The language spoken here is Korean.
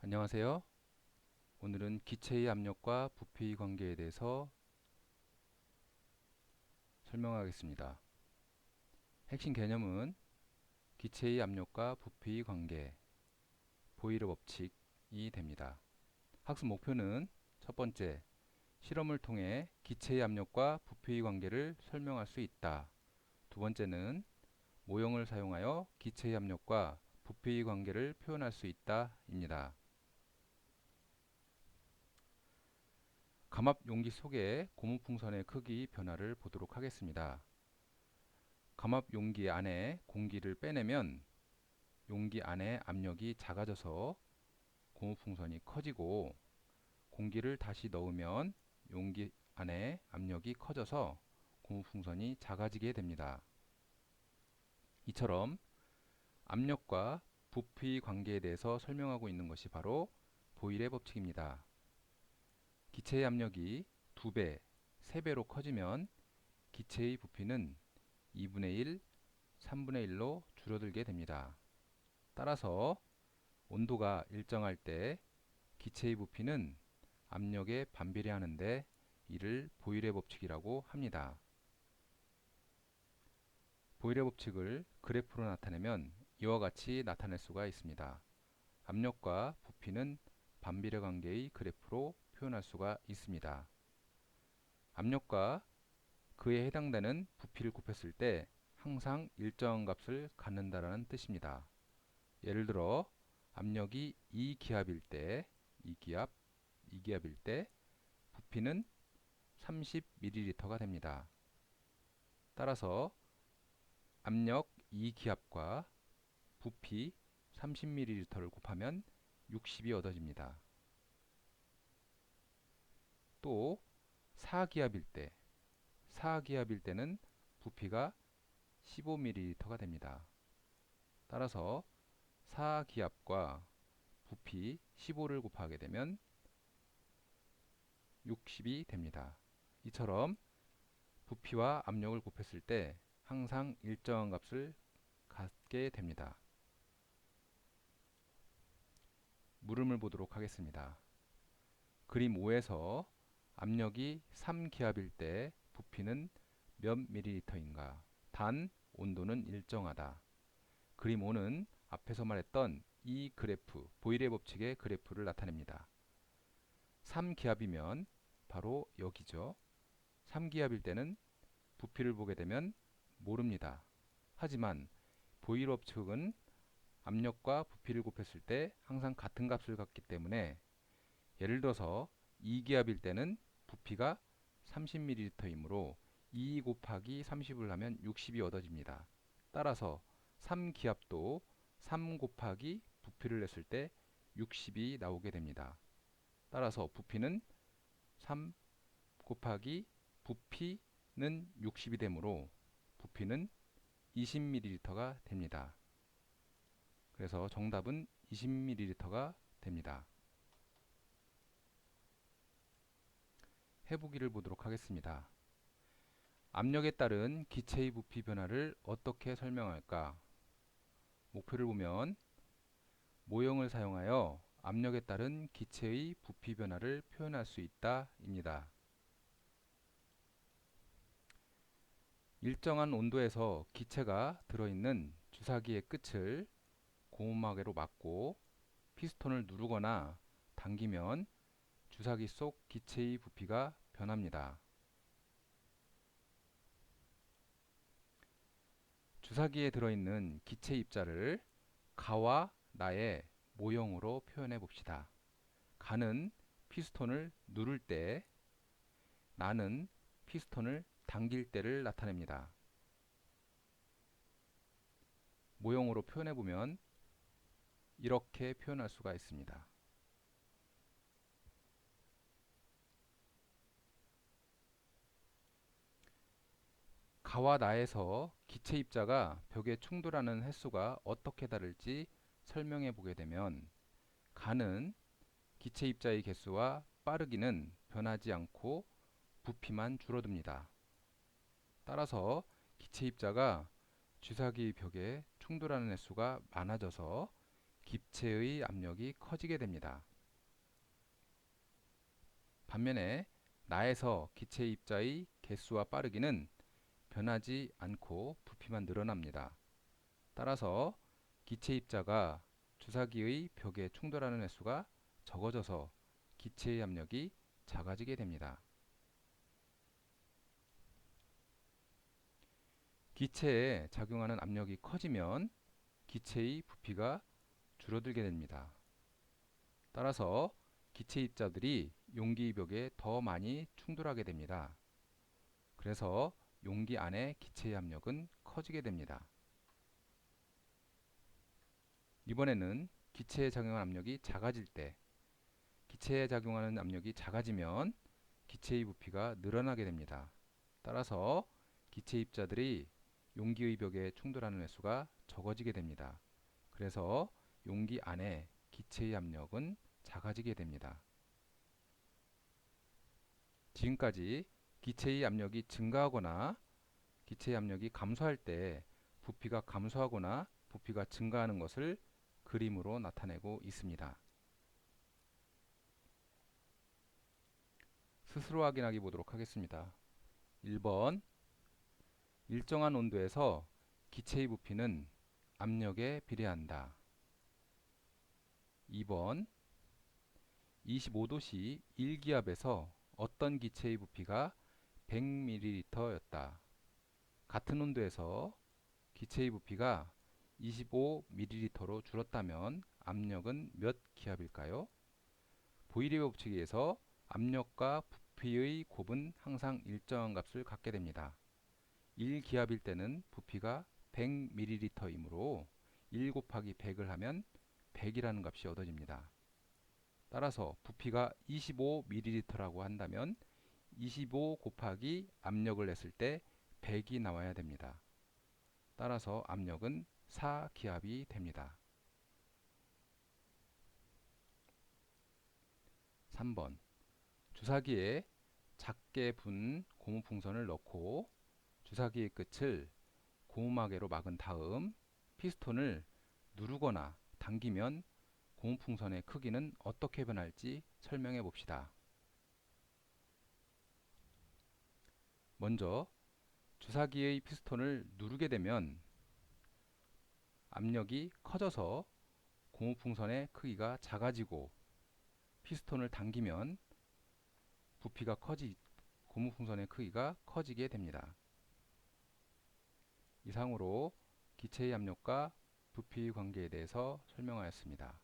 안녕하세요. 오늘은 기체의 압력과 부피의 관계에 대해서 설명하겠습니다. 핵심 개념은 기체의 압력과 부피의 관계, 보일의 법칙이 됩니다. 학습 목표는 첫 번째, 실험을 통해 기체의 압력과 부피의 관계를 설명할 수 있다. 두 번째는 모형을 사용하여 기체의 압력과 부피의 관계를 표현할 수 있다입니다. 감압 용기 속의 고무풍선의 크기 변화를 보도록 하겠습니다. 감압 용기 안에 공기를 빼내면 용기 안에 압력이 작아져서 고무풍선이 커지고, 공기를 다시 넣으면 용기 안에 압력이 커져서 고무풍선이 작아지게 됩니다. 이처럼 압력과 부피 관계에 대해서 설명하고 있는 것이 바로 보일의 법칙입니다. 기체의 압력이 2배, 3배로 커지면 기체의 부피는 2분의 1, 3분의 1로 줄어들게 됩니다. 따라서 온도가 일정할 때 기체의 부피는 압력에 반비례하는데 이를 보일의 법칙이라고 합니다. 보일의 법칙을 그래프로 나타내면 이와 같이 나타낼 수가 있습니다. 압력과 부피는 반비례 관계의 그래프로 표현할 수가 있습니다. 압력과 그에 해당되는 부피를 곱했을 때 항상 일정한 값을 갖는다라는 뜻입니다. 예를 들어 압력이 2기압일 때, 2기압일 때 부피는 30ml가 됩니다. 따라서 압력 2기압과 부피 30ml를 곱하면 60이 얻어집니다. 또 4기압일 때, 4기압일 때는 부피가 15ml가 됩니다. 따라서 4기압과 부피 15를 곱하게 되면 60이 됩니다. 이처럼 부피와 압력을 곱했을 때 항상 일정한 값을 갖게 됩니다. 물음을 보도록 하겠습니다. 그림 5에서 압력이 3기압일 때 부피는 몇 ml인가? 단 온도는 일정하다. 그림 5는 앞에서 말했던 이 그래프, 보일의 법칙의 그래프를 나타냅니다. 3기압이면 바로 여기죠. 3기압일 때는 부피를 보게 되면 모릅니다. 하지만 보일 법칙은 압력과 부피를 곱했을 때 항상 같은 값을 갖기 때문에, 예를 들어서 2기압일 때는 부피가 30ml이므로 2 곱하기 30을 하면 60이 얻어집니다. 따라서 3기압도 3 곱하기 부피를 냈을 때 60이 나오게 됩니다. 따라서 부피는 3 곱하기 부피는 60이 되므로 부피는 20ml가 됩니다. 그래서 정답은 20ml가 됩니다. 해보기를 보도록 하겠습니다. 압력에 따른 기체의 부피 변화를 어떻게 설명할까? 목표를 보면 모형을 사용하여 압력에 따른 기체의 부피 변화를 표현할 수 있다 입니다. 일정한 온도에서 기체가 들어있는 주사기의 끝을 고무마개로 막고 피스톤을 누르거나 당기면 주사기 속 기체의 부피가 변합니다. 주사기에 들어있는 기체 입자를 가와 나의 모형으로 표현해 봅시다. 가는 피스톤을 누를 때, 나는 피스톤을 당길 때를 나타냅니다. 모형으로 표현해 보면 이렇게 표현할 수가 있습니다. 가와 나에서 기체 입자가 벽에 충돌하는 횟수가 어떻게 다를지 설명해 보게 되면, 가는 기체 입자의 개수와 빠르기는 변하지 않고 부피만 줄어듭니다. 따라서 기체 입자가 주사기 벽에 충돌하는 횟수가 많아져서 기체의 압력이 커지게 됩니다. 반면에 나에서 기체 입자의 개수와 빠르기는 변하지 않고 부피만 늘어납니다. 따라서 기체 입자가 주사기의 벽에 충돌하는 횟수가 적어져서 기체의 압력이 작아지게 됩니다. 기체에 작용하는 압력이 커지면 기체의 부피가 줄어들게 됩니다. 따라서 기체 입자들이 용기 벽에 더 많이 충돌하게 됩니다. 그래서 용기 안의 기체의 압력은 커지게 됩니다. 이번에는 기체에 작용하는 압력이 작아질 때, 기체에 작용하는 압력이 작아지면 기체의 부피가 늘어나게 됩니다. 따라서 기체 입자들이 용기의 벽에 충돌하는 횟수가 적어지게 됩니다. 그래서 용기 안에 기체의 압력은 작아지게 됩니다. 지금까지 기체의 압력이 증가하거나 기체의 압력이 감소할 때 부피가 감소하거나 부피가 증가하는 것을 그림으로 나타내고 있습니다. 스스로 확인하기 보도록 하겠습니다. 1번 일정한 온도에서 기체의 부피는 압력에 비례한다. 2번 25도씨 1기압에서 어떤 기체의 부피가 100ml였다. 같은 온도에서 기체의 부피가 25ml로 줄었다면 압력은 몇 기압일까요? 보일의 법칙에 의해서 압력과 부피의 곱은 항상 일정한 값을 갖게 됩니다. 1기압일 때는 부피가 100ml이므로 1 곱하기 100을 하면 100이라는 값이 얻어집니다. 따라서 부피가 25ml라고 한다면 25 곱하기 압력을 냈을 때 100이 나와야 됩니다. 따라서 압력은 4기압이 됩니다. 3번 주사기에 작게 분 고무풍선을 넣고 주사기의 끝을 고무마개로 막은 다음 피스톤을 누르거나 당기면 고무풍선의 크기는 어떻게 변할지 설명해 봅시다. 먼저 주사기의 피스톤을 누르게 되면 압력이 커져서 고무풍선의 크기가 작아지고 피스톤을 당기면 고무풍선의 크기가 커지게 됩니다. 이상으로 기체의 압력과 부피의 관계에 대해서 설명하였습니다.